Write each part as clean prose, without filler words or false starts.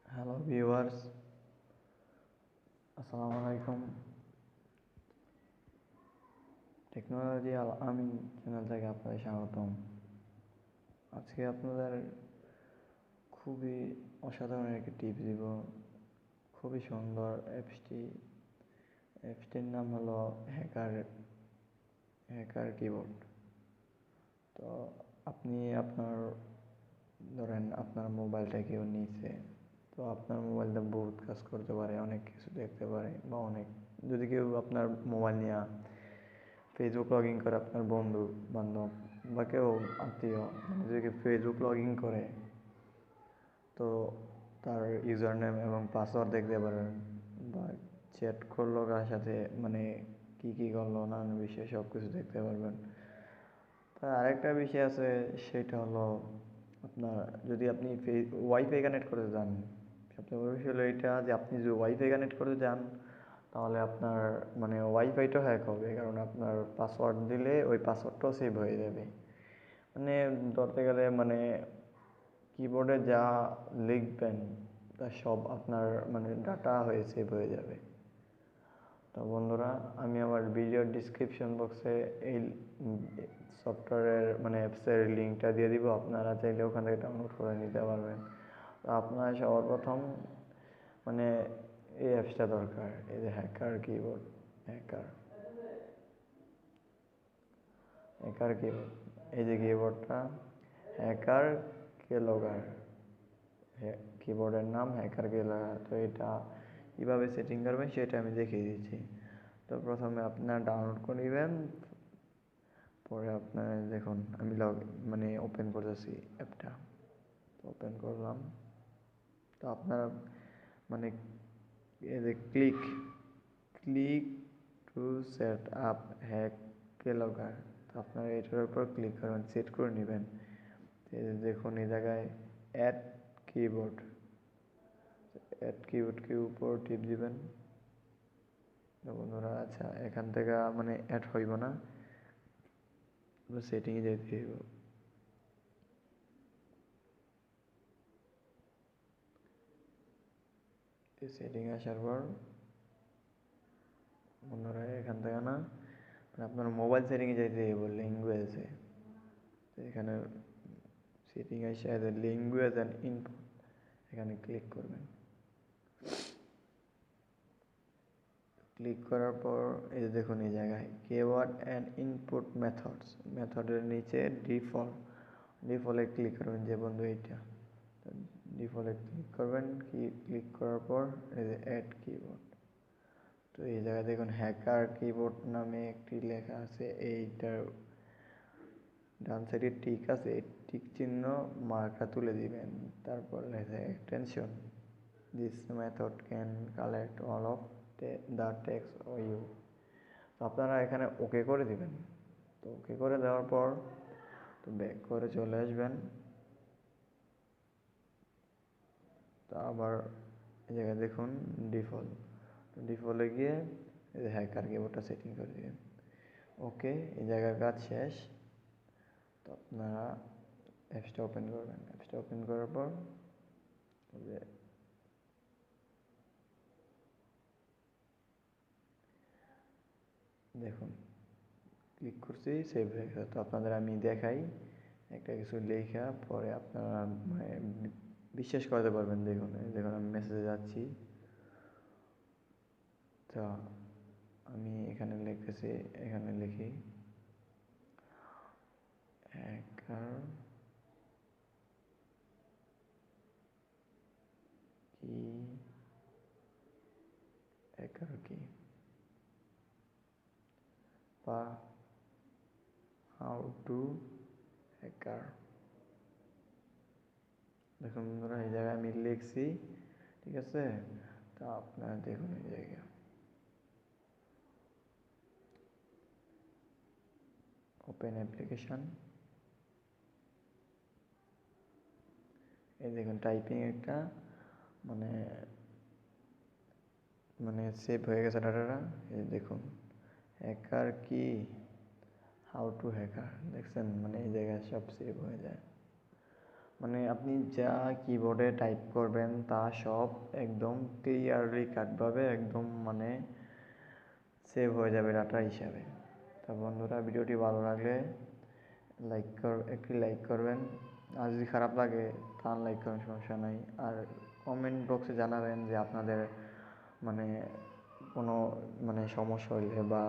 Hello viewers, আসসালামু আলাইকুম। Technology আল আমিন channel থেকে আপনাদের স্বাগতম। আজকে আপনাদের খুবই অসাধারণ একটি টিপস দিব। খুবই সুন্দর অ্যাপসটির নাম হলো হ্যাকার কিবোর্ড। তো আপনি ধরেন আপনার মোবাইলটা কেউ নিয়েছে, তো আপনার মোবাইলটা বহুত কাজ করতে পারে, অনেক কিছু দেখতে পারে, বা যদি কেউ আপনার মোবাইল নিয়ে ফেসবুক লগ ইন করে, আপনার বন্ধু বান্ধব বা কেউ আত্মীয় যদি ফেসবুক লগ ইন করে, তো তার ইউজার নেম এবং পাসওয়ার্ড দেখতে পারবেন, বা চ্যাট করলো কার সাথে, কী করলো, নানান বিষয়ে সব কিছু দেখতে পারবেন। তার আরেকটা বিষয় আছে, সেটা হলো আপনার যদি আপনি ওয়াইফাই কানেক্ট করতে চান, সবচেয়ে বড় বিষয় হলো এটা যে আপনি যদি ওয়াইফাই কানেক্ট করতে চান, তাহলে আপনার ওয়াইফাইটাও হ্যাক হবে, কারণ আপনার পাসওয়ার্ড দিলে ওই পাসওয়ার্ডটাও সেভ হয়ে যাবে। ধরতে গেলে কিবোর্ডে যা লিখবেন তা সব আপনার ডাটা হয়ে সেভ হয়ে যাবে। তো বন্ধুরা, আমি আমার ভিডিওর ডিসক্রিপশন বক্সে এই সফটওয়্যারের অ্যাপসের লিঙ্কটা দিয়ে দিব, আপনারা চাইলে ওখান থেকে ডাউনলোড করে নিতে পারবেন। তো আপনার সবার প্রথম এই অ্যাপসটা দরকার, এই যে hacker keyboard. Hacker hacker keyboard, এই যে কিবোর্ডটা হ্যাকার কেলগার, কিবোর্ডের নাম হ্যাকার কেলগার। তো এটা কীভাবে সেটিং করবেন সেটা আমি দেখিয়ে দিচ্ছি। তো প্রথমে আপনার ডাউনলোড করে নেবেন, পরে আপনার দেখুন আমি ওপেন করতেছি অ্যাপটা। ওপেন করলাম, তো আপনার এই যে click to set up hack keylogger, তো আপনার এটার উপর ক্লিক করবেন, সেট করে নেবেন। দেখুন এই জায়গায় অ্যাড কিবোর্ডকে উপর টিপ দিবেন। বন্ধুরা, আচ্ছা, এখান থেকে অ্যাড হইব না, সেটিংয়ে যেতে হইব। সেটিং আসার পর বন্ধুরা এখান থেকে আপনার মোবাইল সেটিংয়ে যেতে হইব, ল্যাঙ্গুয়েজে। তো এখানে সেটিং আসে ল্যাঙ্গুয়েজ অ্যান্ড ইনপুট, এখানে ক্লিক করবেন। ক্লিক করার পর এই যে দেখুন এই জায়গায় কিওয়ার্ড অ্যান্ড ইনপুট মেথডের নিচে ডিফল্টে ক্লিক করবেন, যে বন্ধু এইটা। ডিফল্টে ক্লিক করবেন, ক্লিক করার পর এই যে অ্যাড কিবোর্ড। তো এই জায়গায় দেখুন হ্যাকার কিবোর্ড নামে একটি লেখা আছে, এইটার ডান সাইডে টিক আছে, টিক চিহ্ন মার্কা তুলে দিবেন। তারপর লেখা extension, this method can collect all of the text or you. তো আপনারা এখানে ওকে করে দিবেন। তো ওকে করে দেওয়ার পর তো ব্যাক করে চলে আসবেন। তো আবার এই জায়গায় দেখুন ডিফল্টে গিয়ে এই যে হ্যাকার কিবোর্ডটা সেটিং করে দিবেন। ওকে, এই জায়গার কাজ শেষ। তো আপনারা অ্যাপসটা ওপেন করবেন। অ্যাপসটা ওপেন করার পর যে দেখুন ক্লিক করছি, সেভ হয়ে গেছে। তো আপনাদের আমি দেখাই একটা কিছু লেখা, পরে আপনারা বিশ্বাস করতে পারবেন। দেখুন আমি মেসেজে যাচ্ছি, তো আমি এখানে লিখতেছি, এখানে লিখি হ্যাকার কি বা হাউ টু হ্যাকার। দেখুন বন্ধুরা, এই জায়গায় আমি লিখছি, ঠিক আছে। তা আপনারা দেখুন এই জায়গায় ওপেন অ্যাপ্লিকেশন, এই দেখুন টাইপিং একটা মানে সেভ হয়ে গেছে ডাটাটা। এই দেখুন হ্যাকার কি হাউ টু হ্যাকার দেখছেন, মানে এই জায়গায় সব সেভ হয়ে যায়। মানে আপনি যা কিবোর্ডে টাইপ করবেন তা সব একদম ক্লিয়ারলি কাটভাবে একদম মানে সেভ হয়ে যাবে ডাটা হিসাবে। তো বন্ধুরা, ভিডিওটি ভালো লাগলে একটি লাইক করবেন, আর যদি খারাপ লাগে তা আনলাইক করেন, সমস্যা নাই। আর কমেন্ট বক্সে জানাবেন যে আপনাদের মানে কোনো মানে সমস্যা হইলে বা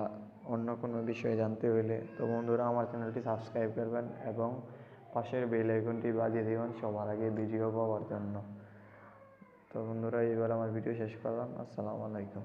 অন্য কোনো বিষয়ে জানতে হইলে। তো বন্ধুরা, আমার চ্যানেলটি সাবস্ক্রাইব করবেন এবং পাশের বেল আইকনটি বাজিয়ে দেবেন সবার আগে ভিডিও পাওয়ার জন্য। তো বন্ধুরা, এইবার আমার ভিডিও শেষ করলাম। আসসালামু আলাইকুম।